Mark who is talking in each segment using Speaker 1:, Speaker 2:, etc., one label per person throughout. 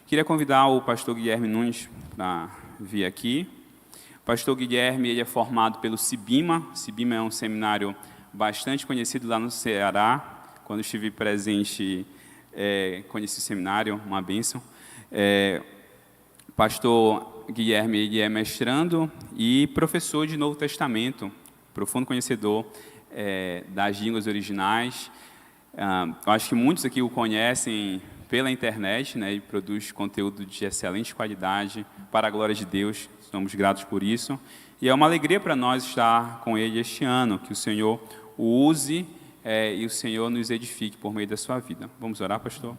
Speaker 1: Queria convidar o pastor Guilherme Nunes para vir aqui. O pastor Guilherme ele é formado pelo CIBIMA. CIBIMA é um seminário bastante conhecido lá no Ceará. Quando estive presente, conheci o seminário, uma bênção. O pastor Guilherme ele é mestrando e professor de Novo Testamento, profundo conhecedor das línguas originais. Eu acho que muitos aqui o conhecem pela internet, né? Ele produz conteúdo de excelente qualidade para a glória de Deus. Somos gratos por isso. E é uma alegria para nós estar com ele este ano, que o Senhor o use e o Senhor nos edifique por meio da sua vida. Vamos orar, pastor?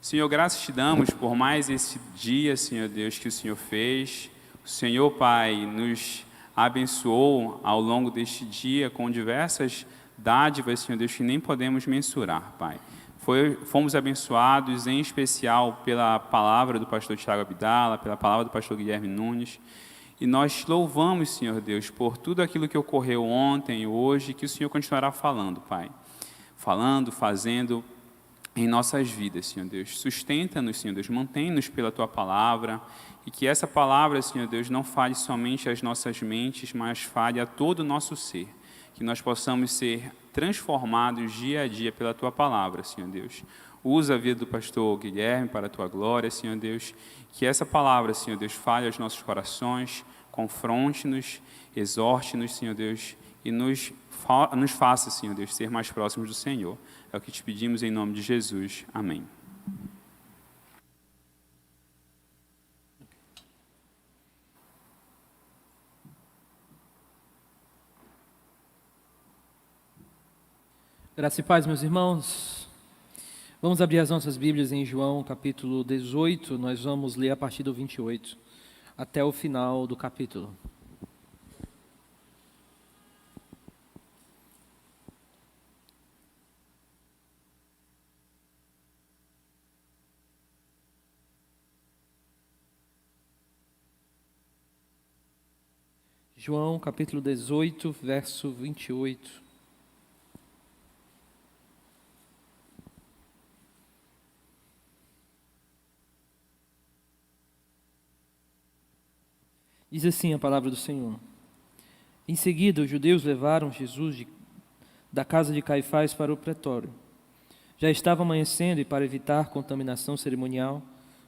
Speaker 1: Senhor, graças te damos por mais esse dia, Senhor Deus, que o Senhor fez. O Senhor, Pai, nos abençoou ao longo deste dia com diversas dádivas, Senhor Deus, que nem podemos mensurar, Pai. Fomos abençoados, em especial, pela palavra do pastor Tiago Abdala, pela palavra do pastor Guilherme Nunes. E nós louvamos, Senhor Deus, por tudo aquilo que ocorreu ontem e hoje, que o Senhor continuará falando, Pai. Falando, fazendo em nossas vidas, Senhor Deus. Sustenta-nos, Senhor Deus, mantém-nos pela Tua palavra, e que essa palavra, Senhor Deus, não fale somente às nossas mentes, mas fale a todo o nosso ser. Que nós possamos ser transformados dia a dia pela Tua palavra, Senhor Deus. Usa a vida do pastor Guilherme para a Tua glória, Senhor Deus. Que essa palavra, Senhor Deus, fale aos nossos corações, confronte-nos, exorte-nos, Senhor Deus, e nos faça, Senhor Deus, ser mais próximos do Senhor. É o que te pedimos em nome de Jesus. Amém.
Speaker 2: Graça e paz, meus irmãos. Vamos abrir as nossas Bíblias em João, capítulo 18. Nós vamos ler a partir do 28, até o final do capítulo. João, capítulo 18, verso 28. Diz assim a palavra do Senhor. Em seguida, os judeus levaram Jesus da casa de Caifás para o pretório. Já estava amanhecendo e, para evitar contaminação cerimonial,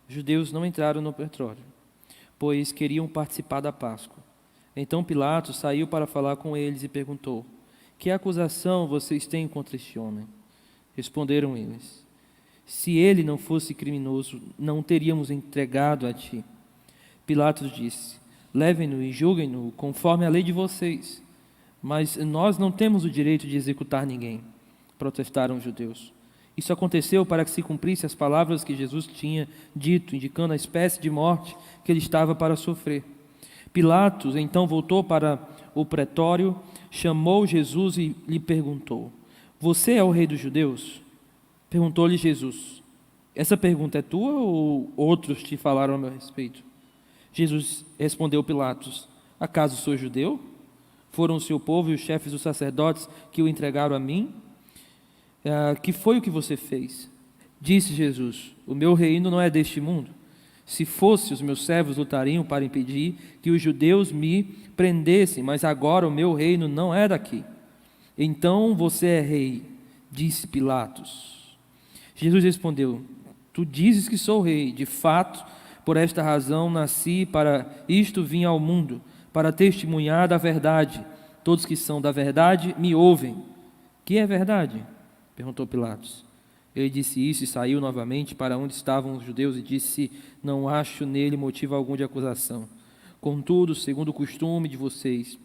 Speaker 2: os judeus não entraram no pretório, pois queriam participar da Páscoa. Então Pilatos saiu para falar com eles e perguntou: que acusação vocês têm contra este homem? Responderam eles: se ele não fosse criminoso, não o teríamos entregado a ti. Pilatos disse: levem-no e julguem-no conforme a lei de vocês. Mas nós não temos o direito de executar ninguém, protestaram os judeus. Isso aconteceu para que se cumprisse as palavras que Jesus tinha dito, indicando a espécie de morte que ele estava para sofrer. Pilatos então voltou para o pretório, chamou Jesus e lhe perguntou: você é o rei dos judeus? Perguntou-lhe Jesus: essa pergunta é tua ou outros te falaram a meu respeito? Jesus respondeu Pilatos: acaso sou judeu? Foram o seu povo e os chefes dos sacerdotes que o entregaram a mim? Que foi o que você fez? Disse Jesus: o meu reino não é deste mundo. Se fosse, os meus servos lutariam para impedir que os judeus me prendessem, mas agora o meu reino não é daqui. Então você é rei, disse Pilatos. Jesus respondeu: tu dizes que sou rei, de fato. Por esta razão nasci, para isto vim ao mundo, para testemunhar da verdade. Todos que são da verdade me ouvem. Que é verdade? Perguntou Pilatos. Ele disse isso e saiu novamente para onde estavam os judeus e disse: não acho nele motivo algum de acusação. Contudo, segundo o costume de vocês,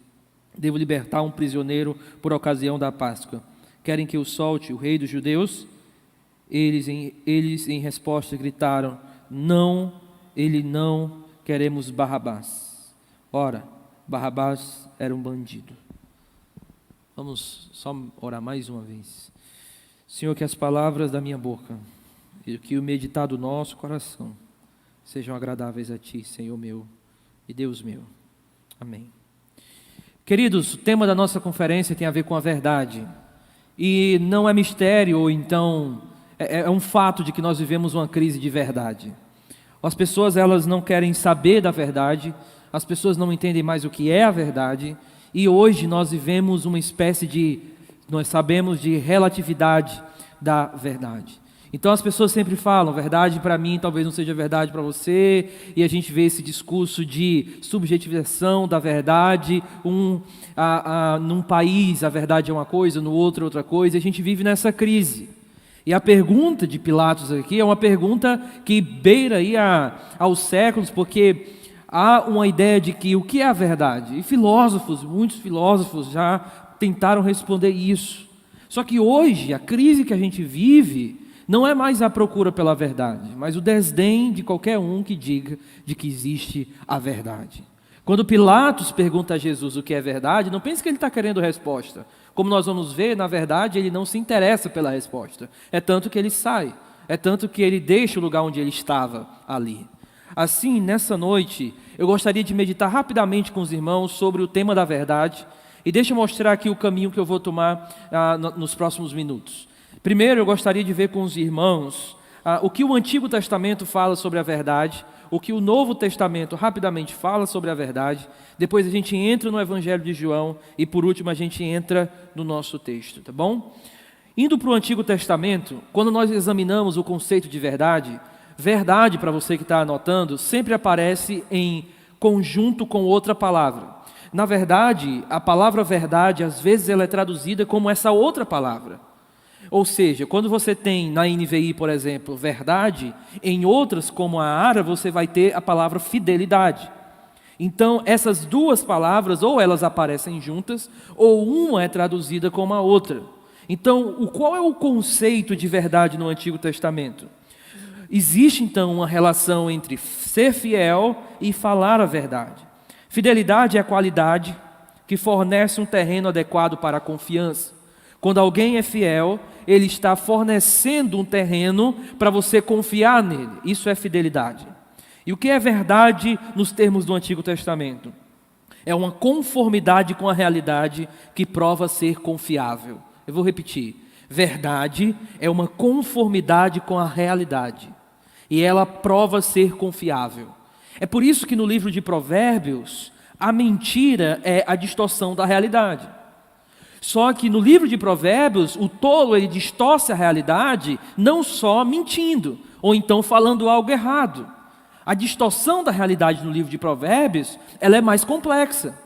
Speaker 2: devo libertar um prisioneiro por ocasião da Páscoa. Querem que eu solte o rei dos judeus? Eles em resposta gritaram: não, ele não, queremos Barrabás. Ora, Barrabás era um bandido. Vamos só orar mais uma vez. Senhor, que as palavras da minha boca e que o meditar do nosso coração sejam agradáveis a Ti, Senhor meu e Deus meu. Amém. Queridos, o tema da nossa conferência tem a ver com a verdade. E não é mistério, ou então é um fato de que nós vivemos uma crise de verdade. As pessoas, elas não querem saber da verdade, as pessoas não entendem mais o que é a verdade, e hoje nós vivemos uma espécie de, nós sabemos, de relatividade da verdade. Então as pessoas sempre falam, verdade para mim talvez não seja verdade para você, e a gente vê esse discurso de subjetivação da verdade, num país a verdade é uma coisa, no outro outra coisa, e a gente vive nessa crise. E a pergunta de Pilatos aqui é uma pergunta que beira aí aos séculos, porque há uma ideia de que o que é a verdade? E muitos filósofos já tentaram responder isso. Só que hoje, a crise que a gente vive não é mais a procura pela verdade, mas o desdém de qualquer um que diga de que existe a verdade. Quando Pilatos pergunta a Jesus o que é verdade, não pense que ele está querendo resposta. Como nós vamos ver, na verdade, ele não se interessa pela resposta. É tanto que ele sai, é tanto que ele deixa o lugar onde ele estava ali. Assim, nessa noite, eu gostaria de meditar rapidamente com os irmãos sobre o tema da verdade, e deixa eu mostrar aqui o caminho que eu vou tomar nos próximos minutos. Primeiro, eu gostaria de ver com os irmãos o que o Antigo Testamento fala sobre a verdade, o que o Novo Testamento rapidamente fala sobre a verdade, depois a gente entra no Evangelho de João e por último a gente entra no nosso texto, tá bom? Indo para o Antigo Testamento, quando nós examinamos o conceito de verdade, verdade, para você que está anotando, sempre aparece em conjunto com outra palavra. Na verdade, a palavra verdade, às vezes ela é traduzida como essa outra palavra. Ou seja, quando você tem na NVI, por exemplo, verdade, em outras, como a ARA, você vai ter a palavra fidelidade. Então, essas duas palavras, ou elas aparecem juntas, ou uma é traduzida como a outra. Então, qual é o conceito de verdade no Antigo Testamento? Existe, então, uma relação entre ser fiel e falar a verdade. Fidelidade é a qualidade que fornece um terreno adequado para a confiança. Quando alguém é fiel, ele está fornecendo um terreno para você confiar nele. Isso é fidelidade. E o que é verdade nos termos do Antigo Testamento? É uma conformidade com a realidade que prova ser confiável. Eu vou repetir. Verdade é uma conformidade com a realidade. E ela prova ser confiável. É por isso que no livro de Provérbios, a mentira é a distorção da realidade. Só que no livro de Provérbios, o tolo ele distorce a realidade não só mentindo, ou então falando algo errado. A distorção da realidade no livro de Provérbios, ela é mais complexa.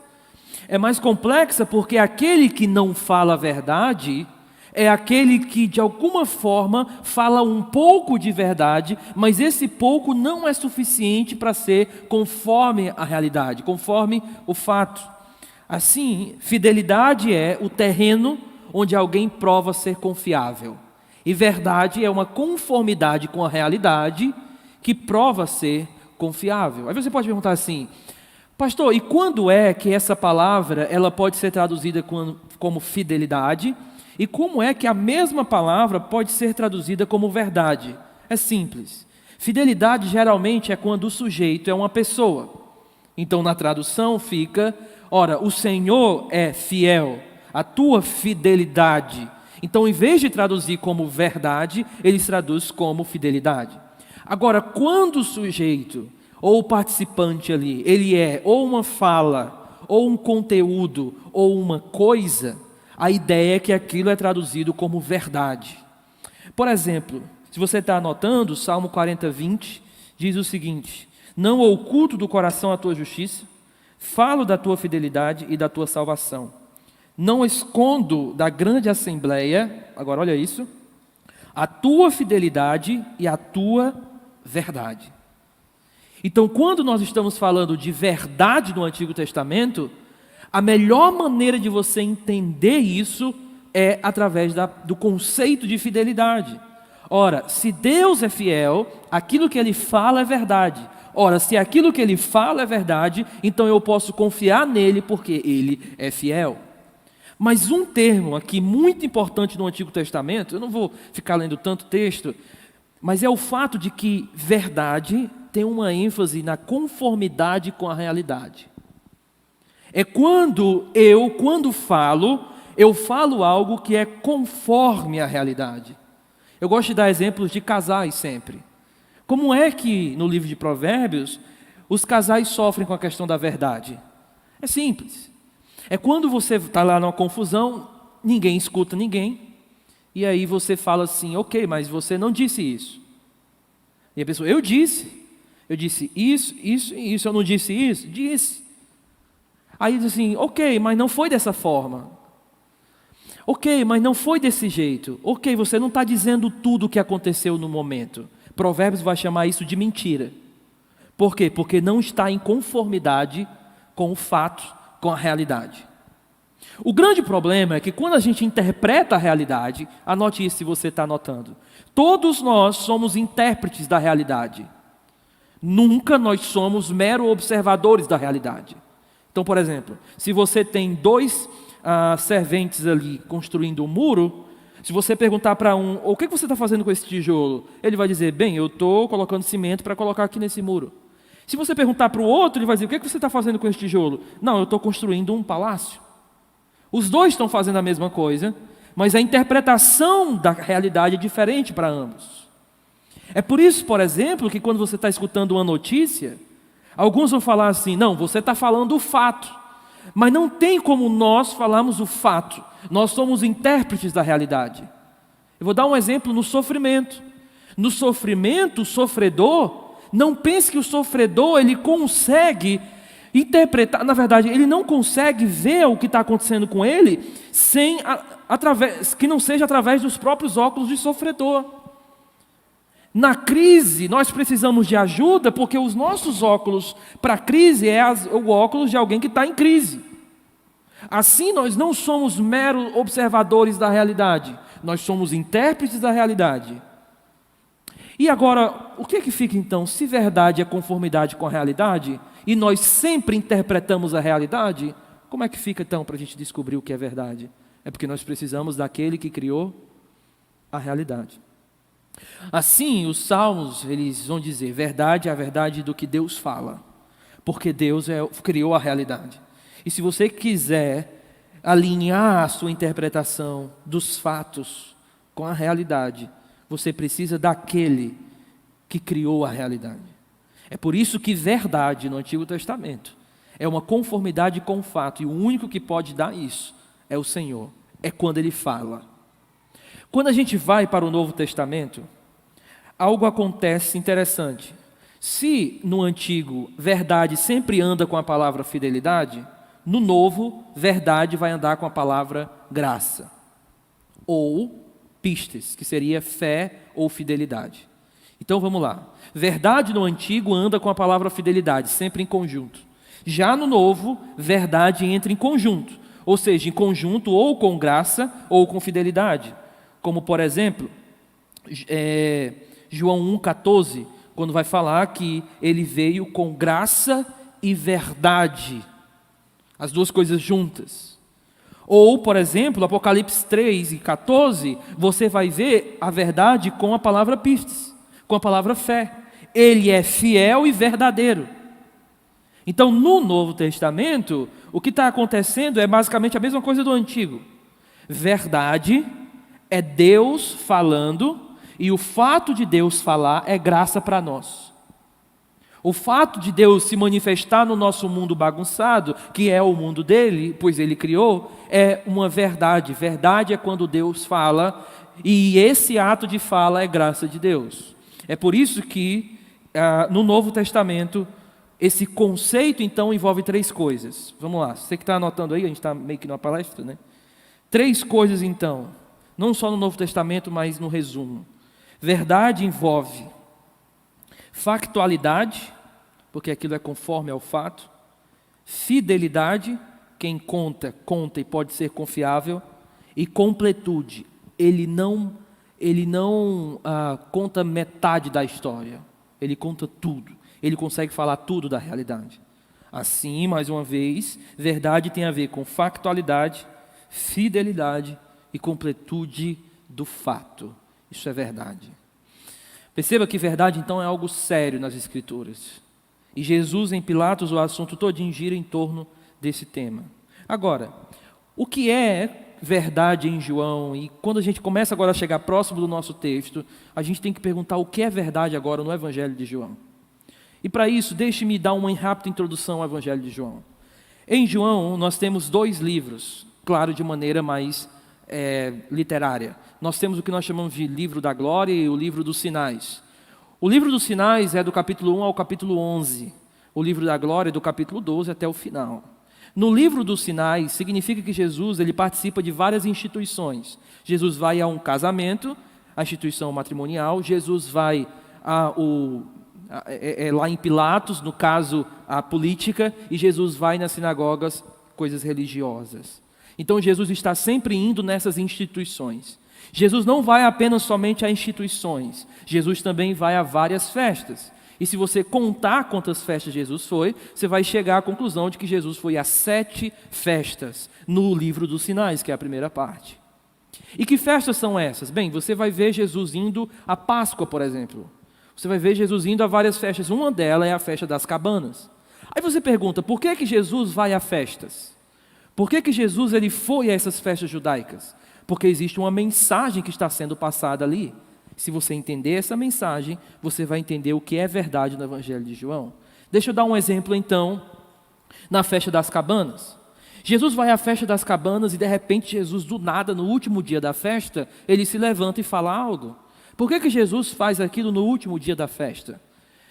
Speaker 2: É mais complexa porque aquele que não fala a verdade é aquele que de alguma forma fala um pouco de verdade, mas esse pouco não é suficiente para ser conforme a realidade, conforme o fato. Assim, fidelidade é o terreno onde alguém prova ser confiável. E verdade é uma conformidade com a realidade que prova ser confiável. Aí você pode perguntar assim, pastor, e quando é que essa palavra ela pode ser traduzida como fidelidade? E como é que a mesma palavra pode ser traduzida como verdade? É simples. Fidelidade geralmente é quando o sujeito é uma pessoa. Então na tradução fica... Ora, o Senhor é fiel, a tua fidelidade. Então, em vez de traduzir como verdade, ele traduz como fidelidade. Agora, quando o sujeito ou o participante ali, ele é ou uma fala, ou um conteúdo, ou uma coisa, a ideia é que aquilo é traduzido como verdade. Por exemplo, se você está anotando, Salmo 40, 20, diz o seguinte: não oculto do coração a tua justiça, falo da tua fidelidade e da tua salvação. Não escondo da grande assembleia, agora olha isso, a tua fidelidade e a tua verdade. Então, quando nós estamos falando de verdade no Antigo Testamento, a melhor maneira de você entender isso é através do conceito de fidelidade. Ora, se Deus é fiel, aquilo que Ele fala é verdade. Ora, se aquilo que Ele fala é verdade, então eu posso confiar nele porque Ele é fiel. Mas um termo aqui muito importante no Antigo Testamento, eu não vou ficar lendo tanto texto, mas é o fato de que verdade tem uma ênfase na conformidade com a realidade. É quando falo, eu falo algo que é conforme a realidade. Eu gosto de dar exemplos de casais sempre. Como é que no livro de Provérbios os casais sofrem com a questão da verdade? É simples. É quando você está lá numa confusão, ninguém escuta ninguém, e aí você fala assim, ok, mas você não disse isso. E a pessoa, eu disse isso, isso e isso, eu não disse isso? Disse. Aí diz assim, ok, mas não foi dessa forma. Ok, mas não foi desse jeito. Ok, você não está dizendo tudo o que aconteceu no momento. Provérbios vai chamar isso de mentira. Por quê? Porque não está em conformidade com o fato, com a realidade. O grande problema é que quando a gente interpreta a realidade, anote isso se você está anotando. Todos nós somos intérpretes da realidade. Nunca nós somos mero observadores da realidade. Então, por exemplo, se você tem dois serventes ali construindo um muro, se você perguntar para um, o que você está fazendo com esse tijolo? Ele vai dizer, bem, eu estou colocando cimento para colocar aqui nesse muro. Se você perguntar para o outro, ele vai dizer, o que você está fazendo com esse tijolo? Não, eu estou construindo um palácio. Os dois estão fazendo a mesma coisa, mas a interpretação da realidade é diferente para ambos. É por isso, por exemplo, que quando você está escutando uma notícia, alguns vão falar assim, não, você está falando o fato, mas não tem como nós falarmos o fato, nós somos intérpretes da realidade. Eu vou dar um exemplo no sofrimento. No sofrimento, o sofredor, não pense que o sofredor ele consegue interpretar, na verdade, ele não consegue ver o que está acontecendo com ele que não seja através dos próprios óculos de sofredor. Na crise, nós precisamos de ajuda porque os nossos óculos para a crise o óculos de alguém que está em crise. Assim, nós não somos meros observadores da realidade, nós somos intérpretes da realidade. E agora, o que é que fica então? Se verdade é conformidade com a realidade, e nós sempre interpretamos a realidade, como é que fica então para a gente descobrir o que é verdade? É porque nós precisamos daquele que criou a realidade. Assim, os salmos, eles vão dizer, verdade é a verdade do que Deus fala, porque Deus criou a realidade. E se você quiser alinhar a sua interpretação dos fatos com a realidade, você precisa daquele que criou a realidade. É por isso que verdade no Antigo Testamento é uma conformidade com o fato, e o único que pode dar isso é o Senhor, é quando Ele fala. Quando a gente vai para o Novo Testamento, algo acontece interessante. Se no Antigo, verdade sempre anda com a palavra fidelidade, no Novo, verdade vai andar com a palavra graça. Ou pistes, que seria fé ou fidelidade. Então vamos lá. Verdade no Antigo anda com a palavra fidelidade, sempre em conjunto. Já no Novo, verdade entra em conjunto. Ou seja, em conjunto ou com graça ou com fidelidade. Como, por exemplo, João 1,14, quando vai falar que ele veio com graça e verdade, as duas coisas juntas. Ou, por exemplo, Apocalipse 3:14, você vai ver a verdade com a palavra pistes, com a palavra fé. Ele é fiel e verdadeiro. Então, no Novo Testamento, o que está acontecendo é basicamente a mesma coisa do Antigo. Verdade é Deus falando, e o fato de Deus falar é graça para nós. O fato de Deus se manifestar no nosso mundo bagunçado, que é o mundo dele, pois ele criou, é uma verdade. Verdade é quando Deus fala, e esse ato de fala é graça de Deus. É por isso que no Novo Testamento, esse conceito então envolve três coisas. Vamos lá, você que está anotando aí, a gente está meio que numa palestra, né? Três coisas então. Não só no Novo Testamento, mas no resumo. Verdade envolve factualidade, porque aquilo é conforme ao fato. Fidelidade, quem conta, conta e pode ser confiável. E completude, ele não conta metade da história, ele conta tudo. Ele consegue falar tudo da realidade. Assim, mais uma vez, verdade tem a ver com factualidade, fidelidade e completude do fato. Isso é verdade. Perceba que verdade, então, é algo sério nas Escrituras. E Jesus, em Pilatos, o assunto todinho gira em torno desse tema. Agora, O que é verdade em João? E quando a gente começa agora a chegar próximo do nosso texto, a gente tem que perguntar o que é verdade agora no Evangelho de João. E para isso, deixe-me dar uma rápida introdução ao Evangelho de João. Em João, nós temos 2 livros, claro, de maneira mais literária. Nós temos o que nós chamamos de livro da glória e o livro dos sinais. O livro dos sinais é do capítulo 1 ao capítulo 11. O livro da glória é do capítulo 12 até o final. No livro dos sinais, significa que Jesus ele participa de várias instituições. Jesus vai a um casamento, a instituição matrimonial. Jesus vai lá em Pilatos, no caso, a política. E Jesus vai nas sinagogas, coisas religiosas. Então, Jesus está sempre indo nessas instituições. Jesus não vai apenas somente a instituições. Jesus também vai a várias festas. E se você contar quantas festas Jesus foi, você vai chegar à conclusão de que Jesus foi a 7 festas no livro dos sinais, que é a primeira parte. E que festas são essas? Bem, você vai ver Jesus indo à Páscoa, por exemplo. Você vai ver Jesus indo a várias festas. Uma delas é a festa das cabanas. Aí você pergunta, por que Jesus vai a festas? Por que Jesus ele foi a essas festas judaicas? Porque existe uma mensagem que está sendo passada ali. Se você entender essa mensagem, você vai entender o que é verdade no Evangelho de João. Deixa eu dar um exemplo, então, na festa das cabanas. Jesus vai à festa das cabanas e, de repente, Jesus, do nada, no último dia da festa, ele se levanta e fala algo. Por que Jesus faz aquilo no último dia da festa?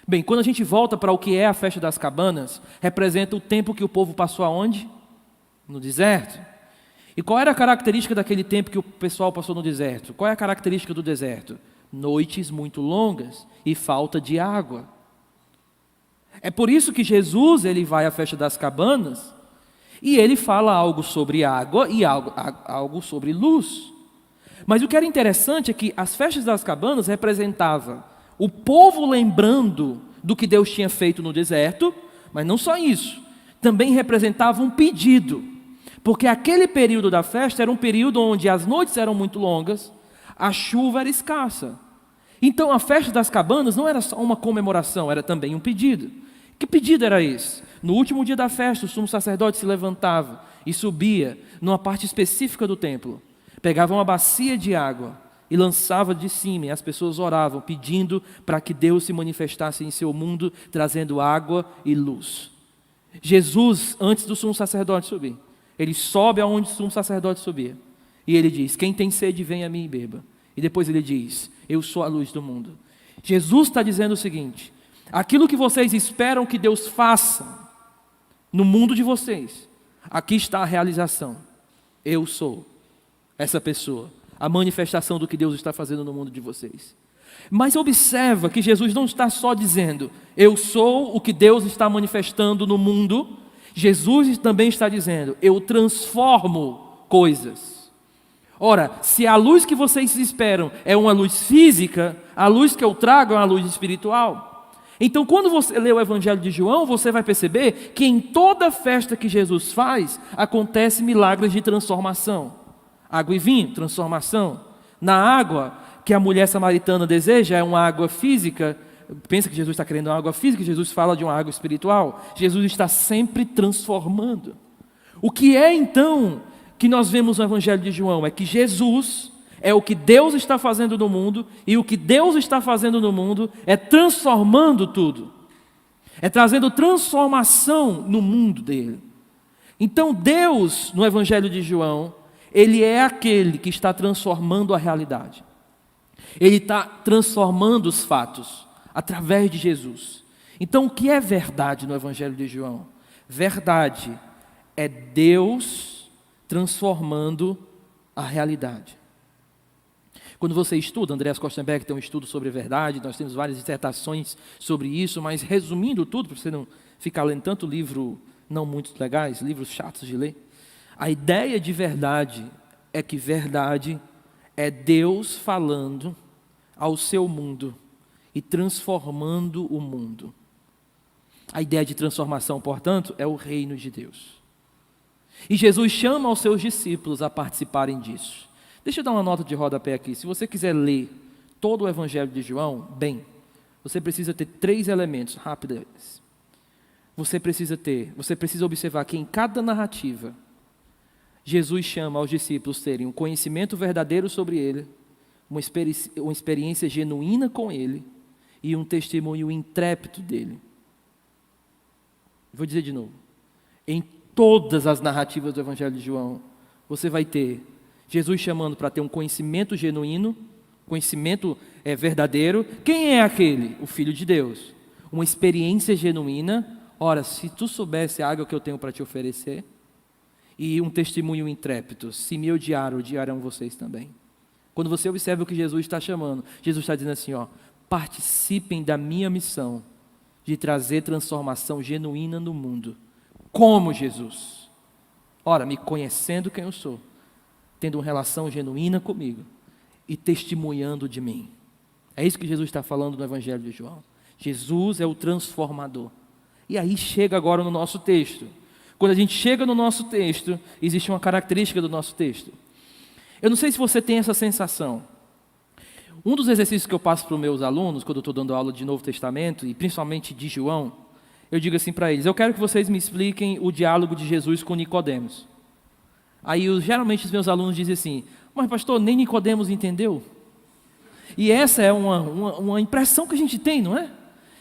Speaker 2: Bem, quando a gente volta para o que é a festa das cabanas, representa o tempo que o povo passou aonde? No deserto. E qual era a característica daquele tempo que o pessoal passou no deserto? Qual é a característica do deserto? Noites muito longas e falta de água. É por isso que Jesus ele vai à festa das cabanas e ele fala algo sobre água e algo sobre luz. Mas o que era interessante é que as festas das cabanas representavam o povo lembrando do que Deus tinha feito no deserto, mas não só isso, também representava um pedido. Porque aquele período da festa era um período onde as noites eram muito longas, a chuva era escassa. Então a festa das cabanas não era só uma comemoração, era também um pedido. Que pedido era esse? No último dia da festa, o sumo sacerdote se levantava e subia numa parte específica do templo. Pegava uma bacia de água e lançava de cima, e as pessoas oravam, pedindo para que Deus se manifestasse em seu mundo, trazendo água e luz. Jesus, antes do sumo sacerdote subir, ele sobe aonde o sumo sacerdote subia. E ele diz, quem tem sede, venha a mim e beba. E depois ele diz, eu sou a luz do mundo. Jesus está dizendo o seguinte, aquilo que vocês esperam que Deus faça no mundo de vocês, aqui está a realização. Eu sou essa pessoa, a manifestação do que Deus está fazendo no mundo de vocês. Mas observa que Jesus não está só dizendo, eu sou o que Deus está manifestando no mundo. Jesus também está dizendo, eu transformo coisas. Ora, se a luz que vocês esperam é uma luz física, a luz que eu trago é uma luz espiritual. Então, quando você lê o Evangelho de João, você vai perceber que em toda festa que Jesus faz, acontece milagres de transformação. Água e vinho, transformação. Na água que a mulher samaritana deseja, é uma água física. Pensa que Jesus está querendo uma água física, Jesus fala de uma água espiritual. Jesus está sempre transformando. O que é então que nós vemos no Evangelho de João? É que Jesus é o que Deus está fazendo no mundo, e o que Deus está fazendo no mundo é transformando tudo. É trazendo transformação no mundo dele. Então Deus, no Evangelho de João, ele é aquele que está transformando a realidade. Ele está transformando os fatos através de Jesus. Então, o que é verdade no Evangelho de João? Verdade é Deus transformando a realidade. Quando você estuda, Andreas Kostenberg tem um estudo sobre verdade, nós temos várias dissertações sobre isso, mas resumindo tudo, para você não ficar lendo tanto livro não muito legais, livros chatos de ler, a ideia de verdade é que verdade é Deus falando ao seu mundo e transformando o mundo. A ideia de transformação, portanto, é o reino de Deus. E Jesus chama os seus discípulos a participarem disso. Deixa eu dar uma nota de rodapé aqui. Se você quiser ler todo o Evangelho de João, bem, você precisa ter 3 elementos rápidos. Você precisa observar que em cada narrativa, Jesus chama aos discípulos terem um conhecimento verdadeiro sobre Ele, uma experiência genuína com Ele e um testemunho intrépido dEle. Vou dizer de novo. Em todas as narrativas do Evangelho de João, você vai ter Jesus chamando para ter um conhecimento genuíno, conhecimento verdadeiro. Quem é aquele? O Filho de Deus. Uma experiência genuína. Ora, se tu soubesse a água que eu tenho para te oferecer, e um testemunho intrépido. Se me odiaram, odiarão vocês também. Quando você observa o que Jesus está chamando, Jesus está dizendo assim, participem da minha missão de trazer transformação genuína no mundo. Como Jesus? Ora, me conhecendo quem eu sou, tendo uma relação genuína comigo e testemunhando de mim. É isso que Jesus está falando no Evangelho de João. Jesus é o transformador. E aí chega agora no nosso texto. Quando a gente chega no nosso texto, existe uma característica do nosso texto. Eu não sei se você tem essa sensação. Um dos exercícios que eu passo para os meus alunos, quando eu estou dando aula de Novo Testamento, e principalmente de João, eu digo assim para eles, eu quero que vocês me expliquem o diálogo de Jesus com Nicodemos. Aí geralmente os meus alunos dizem assim, mas pastor, nem Nicodemos entendeu? E essa é uma impressão que a gente tem, não é?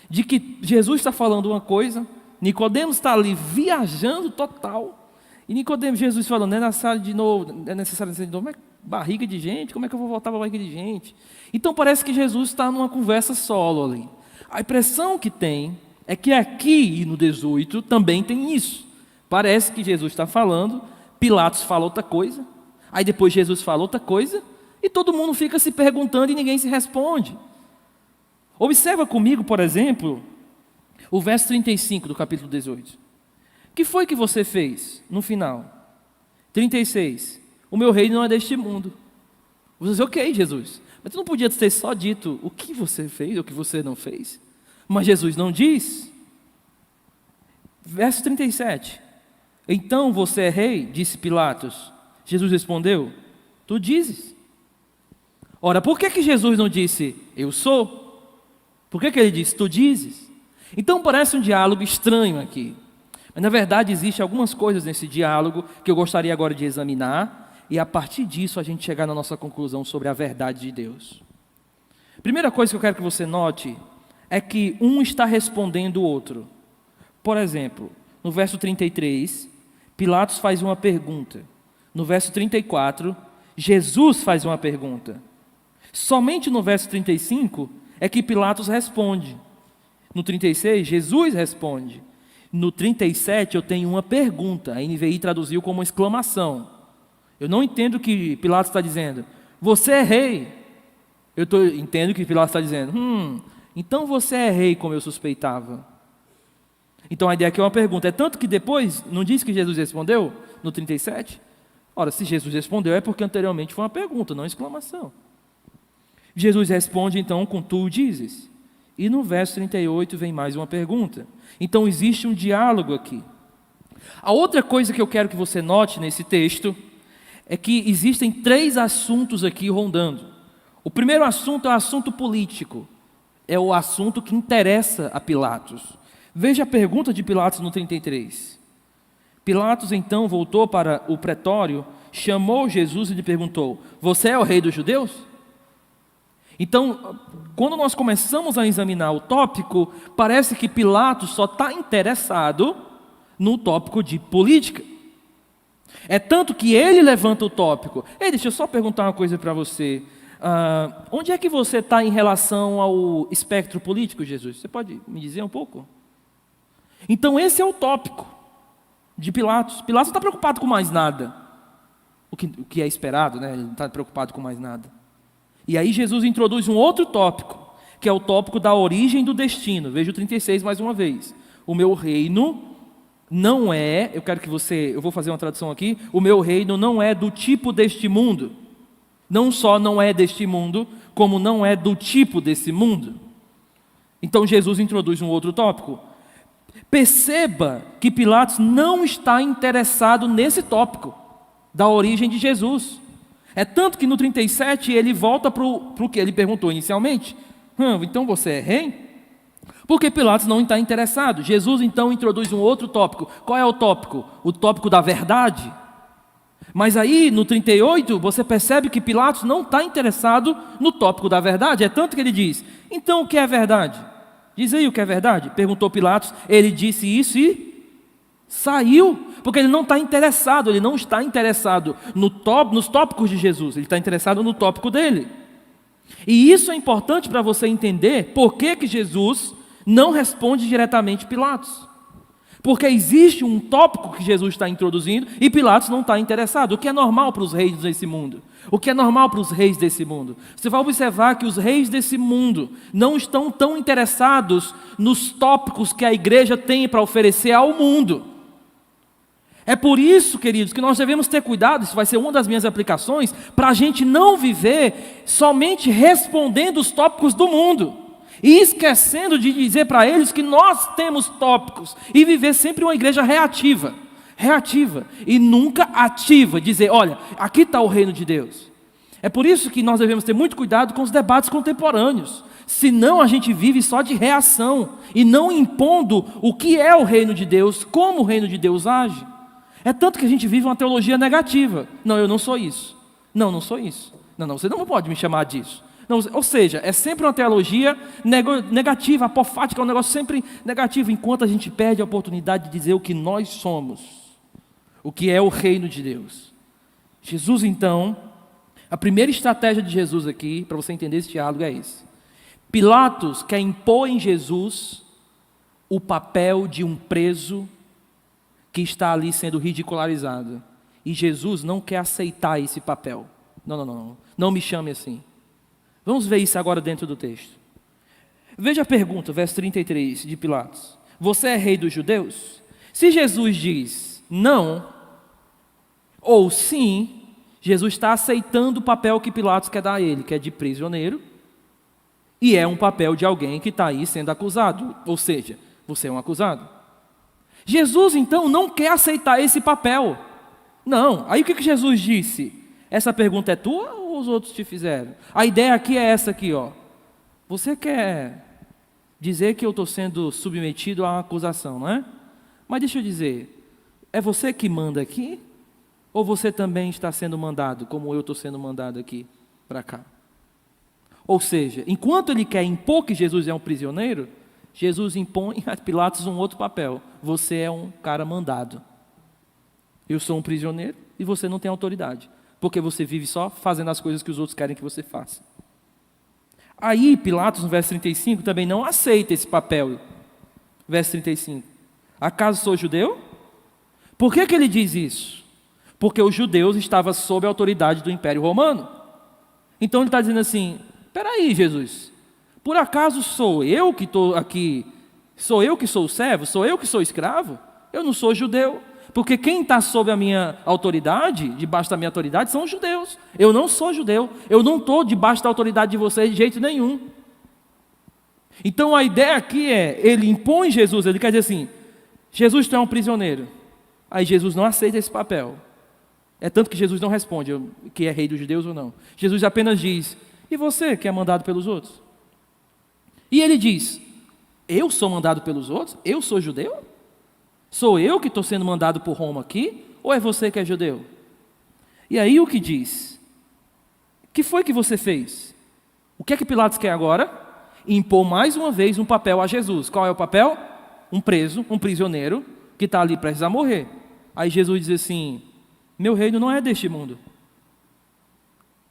Speaker 2: De que Jesus está falando uma coisa, Nicodemos está ali viajando total, e Nicodemos, Jesus falando, é necessário de novo, mas barriga de gente, como é que eu vou voltar para a barriga de gente? Então parece que Jesus está numa conversa solo ali. A impressão que tem é que aqui no 18 também tem isso. Parece que Jesus está falando, Pilatos fala outra coisa, aí depois Jesus fala outra coisa, e todo mundo fica se perguntando e ninguém se responde. Observa comigo, por exemplo, o verso 35 do capítulo 18. O que foi que você fez no final? 36. O meu reino não é deste mundo. Você diz, ok, Jesus, mas tu não podia ter só dito o que você fez ou o que você não fez? Mas Jesus não diz. Verso 37. Então você é rei? Disse Pilatos. Jesus respondeu, tu dizes. Ora, por que Jesus não disse, eu sou? Por que ele disse, tu dizes? Então parece um diálogo estranho aqui. Mas na verdade existem algumas coisas nesse diálogo que eu gostaria agora de examinar e a partir disso a gente chegar na nossa conclusão sobre a verdade de Deus. Primeira coisa que eu quero que você note é que um está respondendo o outro. Por exemplo, no verso 33, Pilatos faz uma pergunta. No verso 34, Jesus faz uma pergunta. Somente no verso 35 é que Pilatos responde. No 36, Jesus responde. No 37, eu tenho uma pergunta. A NVI traduziu como uma exclamação. Eu não entendo o que Pilatos está dizendo. Você é rei. Entendo o que Pilatos está dizendo. Então você é rei como eu suspeitava. Então a ideia aqui é uma pergunta. É tanto que depois, não diz que Jesus respondeu? No 37? Ora, se Jesus respondeu é porque anteriormente foi uma pergunta, não uma exclamação. Jesus responde então com tu dizes. E no verso 38 vem mais uma pergunta. Então existe um diálogo aqui. A outra coisa que eu quero que você note nesse texto é que existem 3 assuntos aqui rondando. O primeiro assunto é o assunto político. É o assunto que interessa a Pilatos. Veja a pergunta de Pilatos no 33. Pilatos então voltou para o pretório, chamou Jesus e lhe perguntou, você é o rei dos judeus? Então, quando nós começamos a examinar o tópico, parece que Pilatos só está interessado no tópico de política. É tanto que ele levanta o tópico. Ei, deixa eu só perguntar uma coisa para você. Onde é que você está em relação ao espectro político, Jesus? Você pode me dizer um pouco? Então esse é o tópico de Pilatos. Pilatos não está preocupado com mais nada. O que é esperado, né? Ele não está preocupado com mais nada. E aí Jesus introduz um outro tópico, que é o tópico da origem do destino. Veja o 36 mais uma vez. O meu reino não é, eu vou fazer uma tradução aqui, o meu reino não é do tipo deste mundo. Não só não é deste mundo, como não é do tipo desse mundo. Então Jesus introduz um outro tópico. Perceba que Pilatos não está interessado nesse tópico da origem de Jesus. É tanto que no 37 ele volta para o que ele perguntou inicialmente. Então você é rei? Porque Pilatos não está interessado. Jesus então introduz um outro tópico. Qual é o tópico? O tópico da verdade. Mas aí, no 38, você percebe que Pilatos não está interessado no tópico da verdade. É tanto que ele diz: então o que é verdade? Diz aí o que é verdade. Perguntou Pilatos, ele disse isso e saiu. Porque ele não está interessado, nos tópicos de Jesus, ele está interessado no tópico dele. E isso é importante para você entender por que Jesus não responde diretamente Pilatos. Porque existe um tópico que Jesus está introduzindo e Pilatos não está interessado, o que é normal para os reis desse mundo. O que é normal para os reis desse mundo. Você vai observar que os reis desse mundo não estão tão interessados nos tópicos que a igreja tem para oferecer ao mundo. É por isso, queridos, que nós devemos ter cuidado, isso vai ser uma das minhas aplicações, para a gente não viver somente respondendo os tópicos do mundo. E esquecendo de dizer para eles que nós temos tópicos. E viver sempre uma igreja reativa. E nunca ativa. Dizer, olha, aqui está o reino de Deus. É por isso que nós devemos ter muito cuidado com os debates contemporâneos. Senão a gente vive só de reação. E não impondo o que é o reino de Deus, como o reino de Deus age. É tanto que a gente vive uma teologia negativa. Não, eu não sou isso. Não sou isso. Não, você não pode me chamar disso. Não, ou seja, é sempre uma teologia negativa, apofática, é um negócio sempre negativo, enquanto a gente perde a oportunidade de dizer o que nós somos, o que é o reino de Deus. Jesus, então, a primeira estratégia de Jesus aqui, para você entender esse diálogo, é esse. Pilatos quer impor em Jesus o papel de um preso que está ali sendo ridicularizado. E Jesus não quer aceitar esse papel. Não me chame assim. Vamos ver isso agora dentro do texto. Veja a pergunta, verso 33 de Pilatos. Você é rei dos judeus? Se Jesus diz não ou sim, Jesus está aceitando o papel que Pilatos quer dar a ele, que é de prisioneiro, e é um papel de alguém que está aí sendo acusado, ou seja, você é um acusado. Jesus então não quer aceitar esse papel. Não. Aí o que Jesus disse? Essa pergunta é tua ou os outros te fizeram? A ideia aqui é essa aqui, ó. Você quer dizer que eu estou sendo submetido a uma acusação, não é? Mas deixa eu dizer, é você que manda aqui? Ou você também está sendo mandado, como eu estou sendo mandado aqui para cá? Ou seja, enquanto ele quer impor que Jesus é um prisioneiro, Jesus impõe a Pilatos um outro papel. Você é um cara mandado. Eu sou um prisioneiro e você não tem autoridade. Porque você vive só fazendo as coisas que os outros querem que você faça. Aí Pilatos, no verso 35, também não aceita esse papel. Verso 35. Acaso sou judeu? Por que ele diz isso? Porque os judeus estavam sob a autoridade do Império Romano. Então ele está dizendo assim, espera aí, Jesus, por acaso sou eu que estou aqui, sou eu que sou servo, sou eu que sou escravo? Eu não sou judeu. Porque quem está sob a minha autoridade, debaixo da minha autoridade, são os judeus. Eu não sou judeu. Eu não estou debaixo da autoridade de vocês de jeito nenhum. Então a ideia aqui é, ele impõe Jesus, ele quer dizer assim, Jesus, tu é um prisioneiro. Aí Jesus não aceita esse papel. É tanto que Jesus não responde que é rei dos judeus ou não. Jesus apenas diz, e você que é mandado pelos outros? E ele diz, eu sou mandado pelos outros? Eu sou judeu? Sou eu que estou sendo mandado por Roma aqui? Ou é você que é judeu? E aí o que diz? O que foi que você fez? O que é que Pilatos quer agora? Impor mais uma vez um papel a Jesus. Qual é o papel? Um preso, um prisioneiro, que está ali prestes a morrer. Aí Jesus diz assim, meu reino não é deste mundo.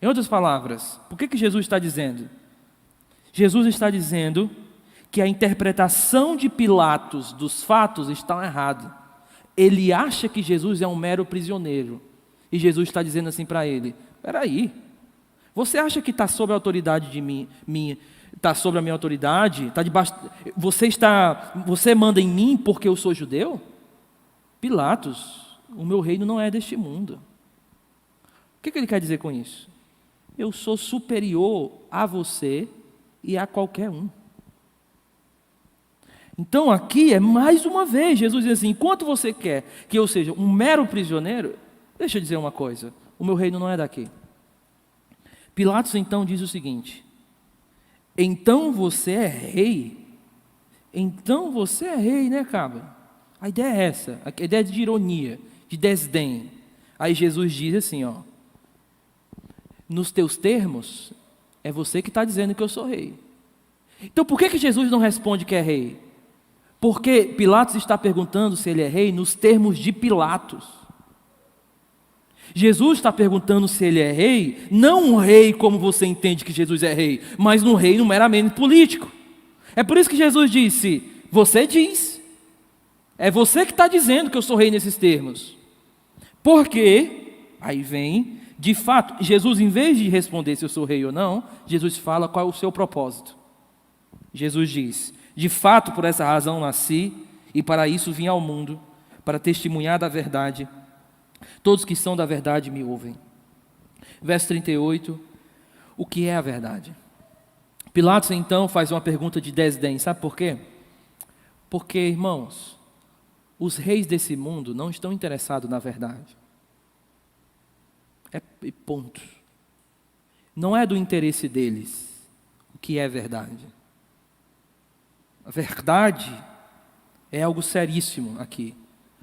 Speaker 2: Em outras palavras, por que Jesus está dizendo? Jesus está dizendo que a interpretação de Pilatos dos fatos está errada. Ele acha que Jesus é um mero prisioneiro. E Jesus está dizendo assim para ele, espera aí, você acha que está sob a autoridade de mim, está sobre a minha autoridade? Está debaixo, você manda em mim porque eu sou judeu? Pilatos, o meu reino não é deste mundo. O que ele quer dizer com isso? Eu sou superior a você e a qualquer um. Então aqui é mais uma vez, Jesus diz assim, enquanto você quer que eu seja um mero prisioneiro, deixa eu dizer uma coisa, o meu reino não é daqui. Pilatos então diz o seguinte, então você é rei? Então você é rei, né, cabra? A ideia é essa, a ideia de ironia, de desdém. Aí Jesus diz assim, ó, nos teus termos, é você que está dizendo que eu sou rei. Então por que Jesus não responde que é rei? Porque Pilatos está perguntando se ele é rei nos termos de Pilatos. Jesus está perguntando se ele é rei, não um rei como você entende que Jesus é rei, mas um reino meramente político. É por isso que Jesus disse, você diz, é você que está dizendo que eu sou rei nesses termos. Porque, aí vem, de fato, Jesus, em vez de responder se eu sou rei ou não, Jesus fala qual é o seu propósito. Jesus diz, de fato, por essa razão nasci, e para isso vim ao mundo, para testemunhar da verdade. Todos que são da verdade me ouvem. Verso 38, o que é a verdade? Pilatos então faz uma pergunta de desdém, sabe por quê? Porque, irmãos, os reis desse mundo não estão interessados na verdade. É ponto. Não é do interesse deles o que é verdade. A verdade é algo seríssimo aqui.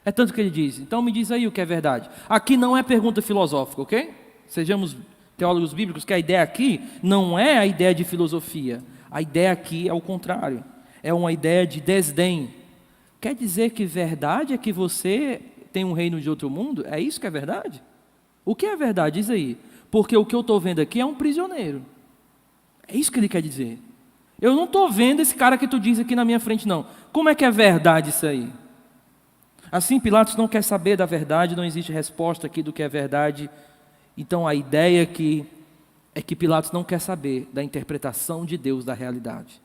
Speaker 2: É tanto que ele diz, então me diz aí o que é verdade. Aqui não é pergunta filosófica, ok? Sejamos teólogos bíblicos, que a ideia aqui não é a ideia de filosofia. A ideia aqui é o contrário. É uma ideia de desdém. Quer dizer que verdade é que você tem um reino de outro mundo? É isso que é verdade? O que é verdade? Diz aí. Porque o que eu estou vendo aqui é um prisioneiro. É isso que ele quer dizer. Eu não estou vendo esse cara que tu diz aqui na minha frente, não. Como é que é verdade isso aí? Assim, Pilatos não quer saber da verdade, não existe resposta aqui do que é verdade. Então, a ideia aqui é que Pilatos não quer saber da interpretação de Deus da realidade.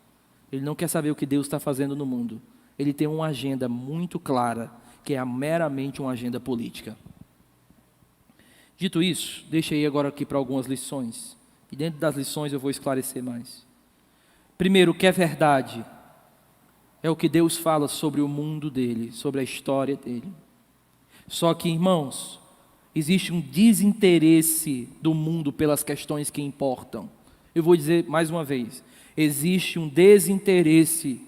Speaker 2: Ele não quer saber o que Deus está fazendo no mundo. Ele tem uma agenda muito clara, que é meramente uma agenda política. Dito isso, deixa aí agora aqui para algumas lições. E dentro das lições eu vou esclarecer mais. Primeiro, o que é verdade? É o que Deus fala sobre o mundo dele, sobre a história dele. Só que, irmãos, existe um desinteresse do mundo pelas questões que importam. Eu vou dizer mais uma vez, existe um desinteresse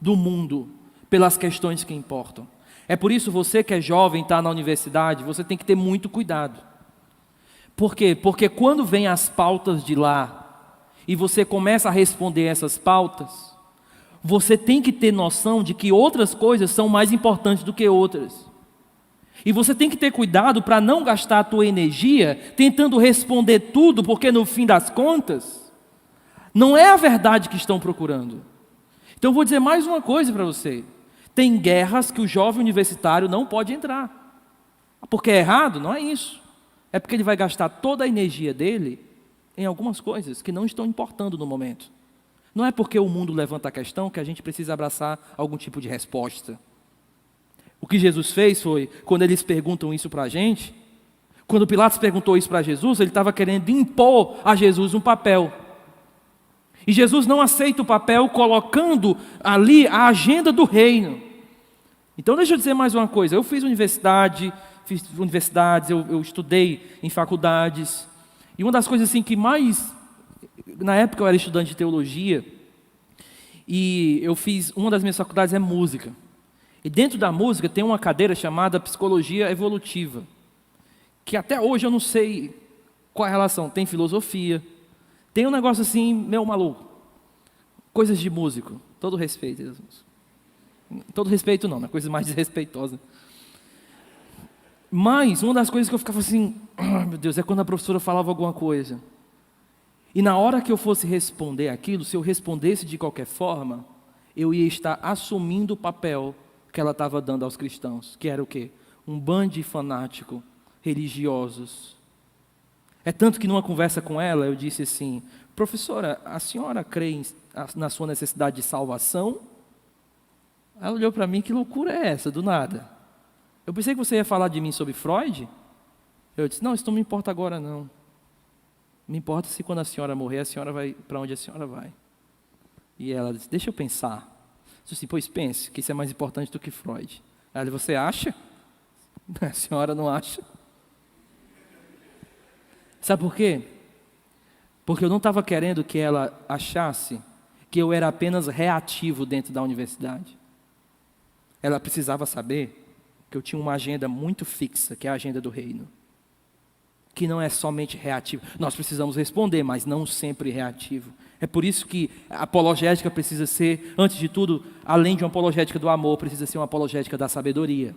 Speaker 2: do mundo pelas questões que importam. É por isso você que é jovem, está na universidade, você tem que ter muito cuidado. Por quê? Porque quando vem as pautas de lá, e você começa a responder essas pautas, você tem que ter noção de que outras coisas são mais importantes do que outras. E você tem que ter cuidado para não gastar a tua energia tentando responder tudo, porque no fim das contas, não é a verdade que estão procurando. Então eu vou dizer mais uma coisa para você. Tem guerras que o jovem universitário não pode entrar. Porque é errado? Não é isso. É porque ele vai gastar toda a energia dele em algumas coisas que não estão importando no momento. Não é porque o mundo levanta a questão que a gente precisa abraçar algum tipo de resposta. O que Jesus fez foi, quando eles perguntam isso para a gente, quando Pilatos perguntou isso para Jesus, ele estava querendo impor a Jesus um papel. E Jesus não aceita o papel colocando ali a agenda do reino. Então deixa eu dizer mais uma coisa, eu fiz universidades, eu estudei em faculdades, e uma das coisas assim que mais, na época eu era estudante de teologia, e eu fiz, uma das minhas faculdades é música. E dentro da música tem uma cadeira chamada psicologia evolutiva, que até hoje eu não sei qual é a relação, tem filosofia, tem um negócio assim, meio maluco, coisas de músico, todo respeito, todo respeito não, coisa mais desrespeitosa. Mas uma das coisas que eu ficava assim, oh, meu Deus, é quando a professora falava alguma coisa. E na hora que eu fosse responder aquilo, se eu respondesse de qualquer forma, eu ia estar assumindo o papel que ela estava dando aos cristãos, que era o quê? Um bando de fanáticos religiosos. É tanto que numa conversa com ela, eu disse assim, professora, a senhora crê na sua necessidade de salvação? Ela olhou para mim, que loucura é essa, do nada? Eu pensei que você ia falar de mim sobre Freud. Eu disse, não, isso não me importa agora não. Me importa se quando a senhora morrer, a senhora vai para onde a senhora vai. E ela disse, deixa eu pensar. Eu disse assim, pois pense, que isso é mais importante do que Freud. Ela disse, você acha? A senhora não acha? Sabe por quê? Porque eu não estava querendo que ela achasse que eu era apenas reativo dentro da universidade. Ela precisava saber que eu tinha uma agenda muito fixa, que é a agenda do reino. que não é somente reativo. Nós precisamos responder, mas não sempre reativo. É por isso que a apologética precisa ser, antes de tudo, além de uma apologética do amor, precisa ser uma apologética da sabedoria.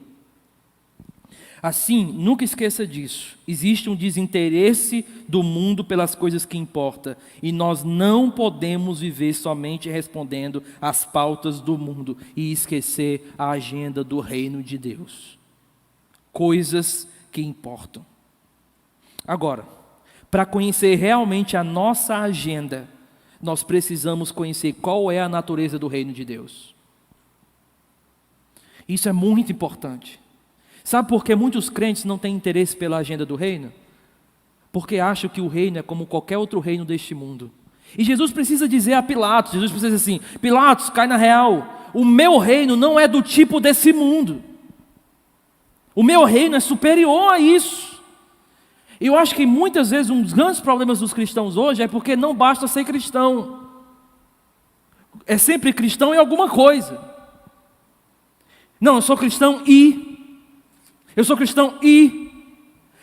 Speaker 2: Assim, nunca esqueça disso. Existe um desinteresse do mundo pelas coisas que importam. E nós não podemos viver somente respondendo às pautas do mundo e esquecer a agenda do reino de Deus. Coisas que importam. Agora, para conhecer realmente a nossa agenda, nós precisamos conhecer qual é a natureza do reino de Deus. Isso é muito importante. Sabe por que muitos crentes não têm interesse pela agenda do reino? Porque acham que o reino é como qualquer outro reino deste mundo. E Jesus precisa dizer a Pilatos, Jesus precisa dizer assim, Pilatos, cai na real, o meu reino não é do tipo desse mundo. O meu reino é superior a isso. E eu acho que muitas vezes um dos grandes problemas dos cristãos hoje é porque não basta ser cristão. É sempre cristão em alguma coisa. Não, eu sou cristão e... Eu sou cristão e...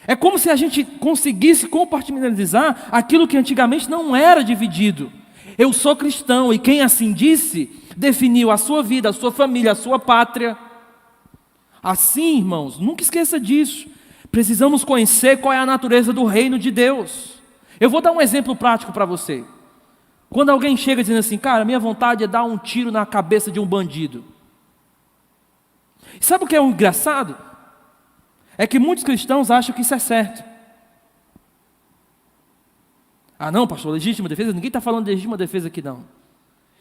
Speaker 2: É como se a gente conseguisse compartimentalizar aquilo que antigamente não era dividido. Eu sou cristão e quem assim disse, definiu a sua vida, a sua família, a sua pátria. Assim, irmãos, nunca esqueça disso. Precisamos conhecer qual é a natureza do reino de Deus. Eu vou dar um exemplo prático para você. Quando alguém chega dizendo assim, cara, minha vontade é dar um tiro na cabeça de um bandido. Sabe o que é engraçado? É que muitos cristãos acham que isso é certo. Ah não, pastor, legítima defesa? Ninguém está falando de legítima defesa aqui não.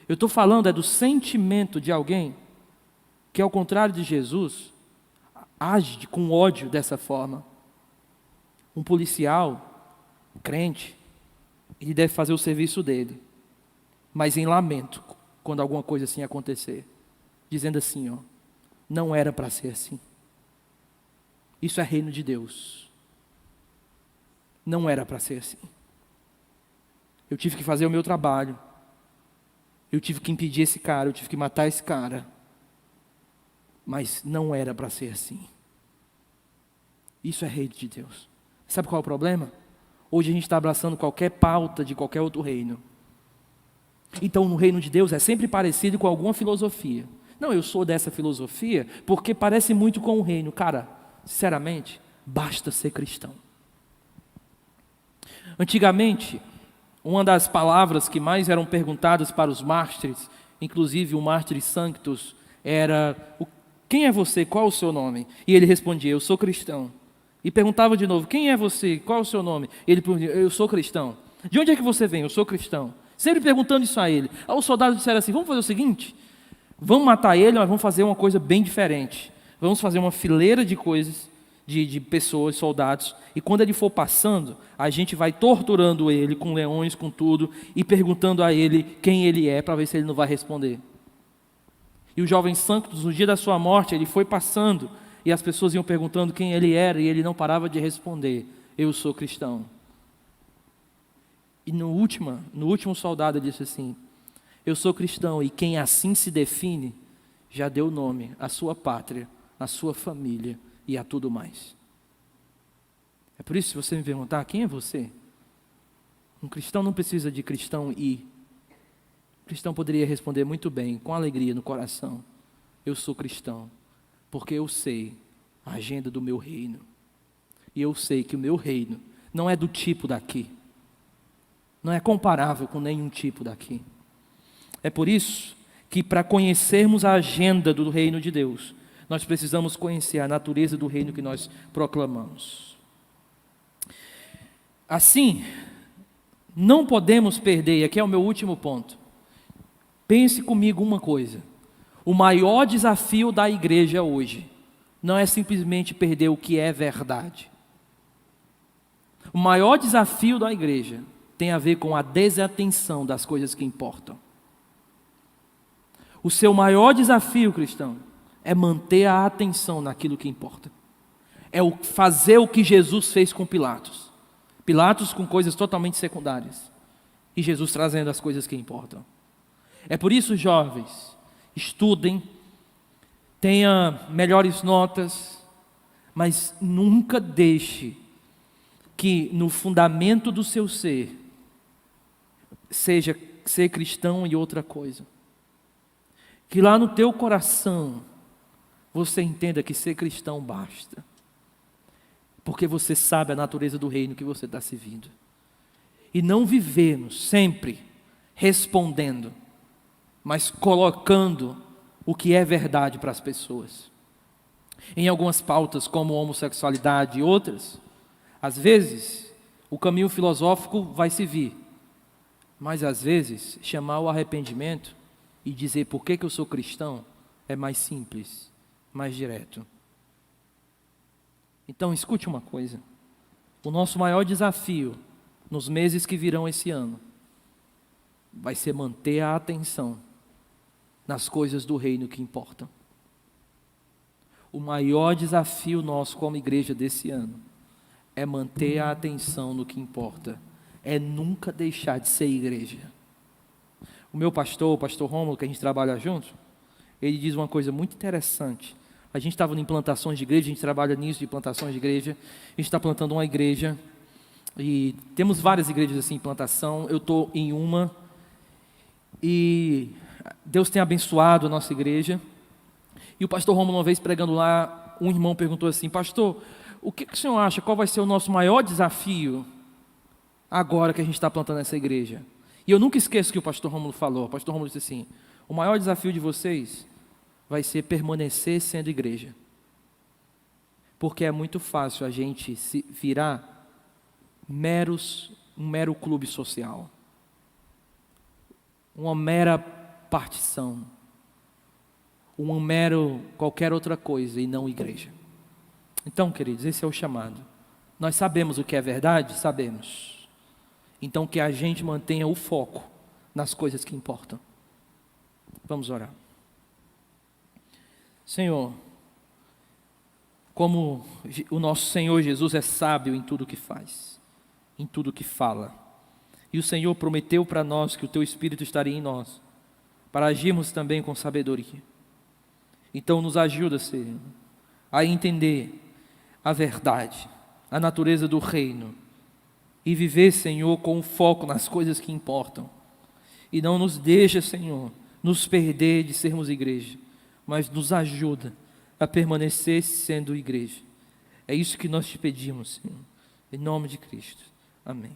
Speaker 2: Eu estou falando do sentimento de alguém que, ao contrário de Jesus, age com ódio dessa forma. Um policial, crente, ele deve fazer o serviço dele, mas em lamento, quando alguma coisa assim acontecer, dizendo assim, ó, não era para ser assim. Isso é reino de Deus. Não era para ser assim. Eu tive que fazer o meu trabalho. Eu tive que impedir esse cara, eu tive que matar esse cara. Mas não era para ser assim. Isso é reino de Deus. Sabe qual é o problema? Hoje a gente está abraçando qualquer pauta de qualquer outro reino. Então no reino de Deus é sempre parecido com alguma filosofia. Não, eu sou dessa filosofia porque parece muito com o reino. Cara, sinceramente, basta ser cristão. Antigamente, uma das palavras que mais eram perguntadas para os mártires, inclusive o mártir sanctus, era: quem é você? Qual o seu nome? E ele respondia: eu sou cristão. E perguntava de novo: quem é você? Qual o seu nome? Ele respondia: eu sou cristão. De onde é que você vem? Eu sou cristão. Sempre perguntando isso a ele. Aí os soldados disseram assim: vamos fazer o seguinte, vamos matar ele, mas vamos fazer uma coisa bem diferente. Vamos fazer uma fileira de coisas, de pessoas, soldados, e quando ele for passando, a gente vai torturando ele com leões, com tudo, e perguntando a ele quem ele é, para ver se ele não vai responder. E o jovem Sanctus, no dia da sua morte, ele foi passando, e as pessoas iam perguntando quem ele era, e ele não parava de responder: eu sou cristão. E no último soldado ele disse assim: eu sou cristão, e quem assim se define, já deu nome à sua pátria, à sua família e a tudo mais. É por isso, se você me perguntar, quem é você? Um cristão não precisa de cristão e... O cristão poderia responder muito bem, com alegria no coração: eu sou cristão, porque eu sei a agenda do meu reino. E eu sei que o meu reino não é do tipo daqui. Não é comparável com nenhum tipo daqui. É por isso que, para conhecermos a agenda do reino de Deus, nós precisamos conhecer a natureza do reino que nós proclamamos. Assim, não podemos perder, e aqui é o meu último ponto. Pense comigo uma coisa: o maior desafio da igreja hoje não é simplesmente perder o que é verdade. O maior desafio da igreja tem a ver com a desatenção das coisas que importam. O seu maior desafio, cristão, é manter a atenção naquilo que importa. É fazer o que Jesus fez com Pilatos. Pilatos com coisas totalmente secundárias. E Jesus trazendo as coisas que importam. É por isso, jovens, estudem, tenha melhores notas, mas nunca deixe que no fundamento do seu ser seja ser cristão e outra coisa. Que lá no teu coração você entenda que ser cristão basta. Porque você sabe a natureza do reino que você está servindo. E não vivemos sempre respondendo, mas colocando o que é verdade para as pessoas. Em algumas pautas, como homossexualidade e outras, às vezes o caminho filosófico vai se vir, mas às vezes chamar o arrependimento e dizer por que eu sou cristão é mais simples, mais direto. Então escute uma coisa, o nosso maior desafio nos meses que virão esse ano vai ser manter a atenção nas coisas do reino que importam. O maior desafio nosso como igreja desse ano é manter a atenção no que importa, é nunca deixar de ser igreja. O meu pastor, o pastor Rômulo, que a gente trabalha junto, ele diz uma coisa muito interessante. A gente estava em plantações de igreja, a gente trabalha nisso de plantações de igreja, a gente está plantando uma igreja, e temos várias igrejas assim em plantação, eu estou em uma, e Deus tem abençoado a nossa igreja. E o pastor Romulo, uma vez pregando lá, um irmão perguntou assim: pastor, o que o senhor acha, qual vai ser o nosso maior desafio agora que a gente está plantando essa igreja? E eu nunca esqueço o que o pastor Romulo falou. O pastor Romulo disse assim: o maior desafio de vocês vai ser permanecer sendo igreja. Porque é muito fácil a gente se virar um mero clube social, uma mera partição, um mero qualquer outra coisa e não igreja. Então, queridos, esse é o chamado. Nós sabemos o que é verdade? Sabemos. Então, que a gente mantenha o foco nas coisas que importam. Vamos orar. Senhor, como o nosso Senhor Jesus é sábio em tudo que faz, em tudo que fala, e o Senhor prometeu para nós que o Teu Espírito estaria em nós, para agirmos também com sabedoria. Então nos ajuda, Senhor, a entender a verdade, a natureza do reino, e viver, Senhor, com foco nas coisas que importam. E não nos deixa, Senhor, nos perder de sermos igreja, mas nos ajuda a permanecer sendo igreja. É isso que nós te pedimos, Senhor, em nome de Cristo. Amém.